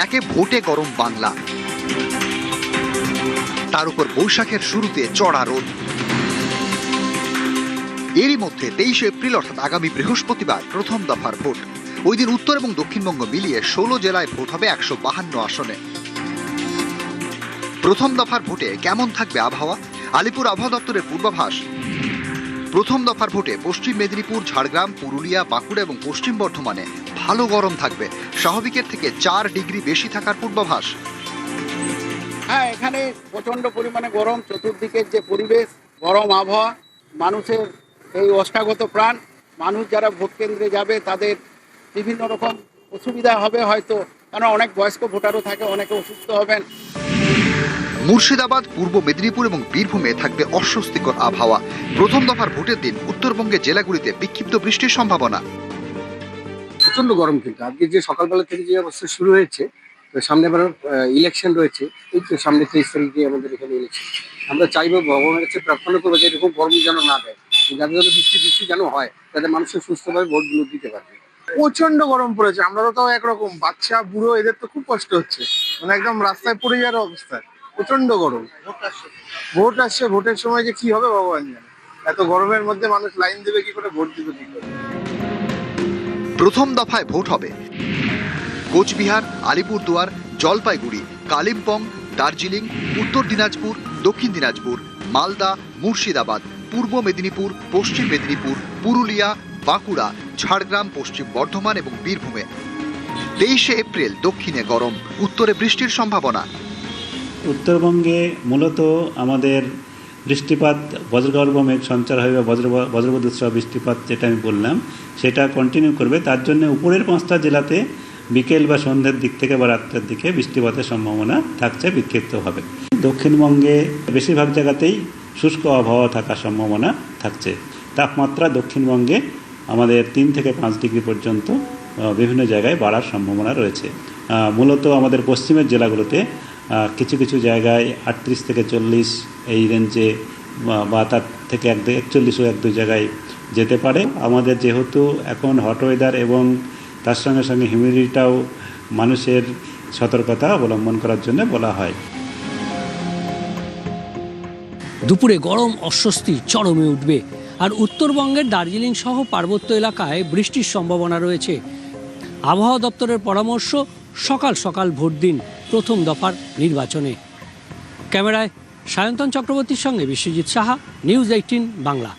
থাকে ভোটে গরম বাংলা। তার উপর বৈশাখের শুরুতে চড়া রোদ। এরই মধ্যে 23 এপ্রিল অর্থাৎ আগামী বৃহস্পতিবার প্রথম দফার ভোট। ওই দিন উত্তর এবং দক্ষিণবঙ্গ মিলিয়ে 16 জেলায় ভোট হবে 152 আসনে। প্রথম দফার ভোটে কেমন থাকবে আবহাওয়া? আলিপুর আবহাওয়া দপ্তরের পূর্বাভাস, প্রথম দফার ভোটে পশ্চিম মেদিনীপুর, ঝাড়গ্রাম, পুরুলিয়া, বাঁকুড়া এবং পশ্চিম বর্ধমানে ভালো গরম থাকবে, স্বাভাবিকের থেকে 4 ডিগ্রি বেশি থাকার পূর্বাভাস। হ্যাঁ, এখানে প্রচণ্ড পরিমাণে গরম, চতুর্দিকের যে পরিবেশ, গরম আবহাওয়া, মানুষের এই ওষ্ঠাগত প্রাণ, মানুষ যারা ভোট কেন্দ্রে যাবে তাদের বিভিন্ন রকম অসুবিধা হবে হয়তো, কারণ অনেক বয়স্ক ভোটারও থাকে, অনেকে অসুস্থ হবেন। মুর্শিদাবাদ, পূর্ব মেদিনীপুর এবং বীরভূমে থাকবে অস্বস্তিকর আবহাওয়া। প্রথম দফার ভোটের দিন উত্তরবঙ্গের জেলাগুলিতে বিক্ষিপ্ত বৃষ্টির সম্ভাবনা। প্রচন্ড গরম, কিন্তু আজকে যে সকালবেলা থেকে যে অবস্থা শুরু হয়েছে, তো সামনে আবার ইলেকশন রয়েছে, এই তো সামনে 23 তারিখে আমাদের এখানে ইলেকশন। আমরা চাইবো, ভগবানের কাছে প্রার্থনা করবো যে এরকম গরম যেন না দেয়, যাতে যেন বৃষ্টি যেন হয়, যাতে মানুষের সুস্থভাবে ভোটগুলো দিতে পারবে। প্রচন্ড গরম পড়েছে, আমরা তো একরকম, বাচ্চা বুড়ো এদের তো খুব কষ্ট হচ্ছে, মানে একদম রাস্তায় পড়ে যাওয়ার অবস্থা। প্রচন্ড গরম, ভোট আসছে, ভোটের সময় যে কি হবে ভগবান জানে। এত গরমের মধ্যে মানুষ লাইন দেবে কি করে, ভোট দিবে কি করে। প্রথম দফায় ভোট হবে কোচবিহার, আলিপুরদুয়ার, জলপাইগুড়ি, কালিম্পং, দার্জিলিং, উত্তর দিনাজপুর, দক্ষিণ দিনাজপুর, মালদা, মুর্শিদাবাদ, পূর্ব মেদিনীপুর, পশ্চিম মেদিনীপুর, পুরুলিয়া, বাঁকুড়া, ঝাড়গ্রাম, পশ্চিম বর্ধমান এবং বীরভূমে। 23 এপ্রিল দক্ষিণে গরম, উত্তরে বৃষ্টির সম্ভাবনা। উত্তরবঙ্গে মূলত আমাদের বৃষ্টিপাত, বজ্রগর্ভ মেঘ সঞ্চার হয় বা বজ্রবিদ্যুৎ সহ বৃষ্টিপাত, যেটা আমি বললাম সেটা কন্টিনিউ করবে। তার জন্য উপরের 5টা জেলাতে বিকেল বা সন্ধ্যের দিক থেকে বা রাত্রের দিকে বৃষ্টিপাতের সম্ভাবনা থাকছে বিক্ষিপ্তভাবে। দক্ষিণবঙ্গে বেশিরভাগ জায়গাতেই শুষ্ক আবহাওয়া থাকার সম্ভাবনা থাকছে। তাপমাত্রা দক্ষিণবঙ্গে আমাদের 3 থেকে 5 ডিগ্রি পর্যন্ত বিভিন্ন জায়গায় বাড়ার সম্ভাবনা রয়েছে। মূলত আমাদের পশ্চিমের জেলাগুলোতে কিছু কিছু জায়গায় 38 থেকে 40 এই রেঞ্জে বা তার থেকে 41ও 1-2 জায়গায় যেতে পারে। আমাদের যেহেতু এখন হট ওয়েদার এবং তার সঙ্গে সঙ্গে হিউমিডিটিটাও মানুষের সতর্কতা অবলম্বন করার জন্য বলা হয়। দুপুরে গরম অস্বস্তি চরমে উঠবে, আর উত্তরবঙ্গের দার্জিলিং সহ পার্বত্য এলাকায় বৃষ্টির সম্ভাবনা রয়েছে। আবহাওয়া দপ্তরের পরামর্শ, সকাল সকাল ভোট দিন প্রথম দফার নির্বাচনে। ক্যামেরায় সায়ন্তন চক্রবর্তীর সঙ্গে বিশ্বজিৎ সাহা, নিউজ 18 বাংলা।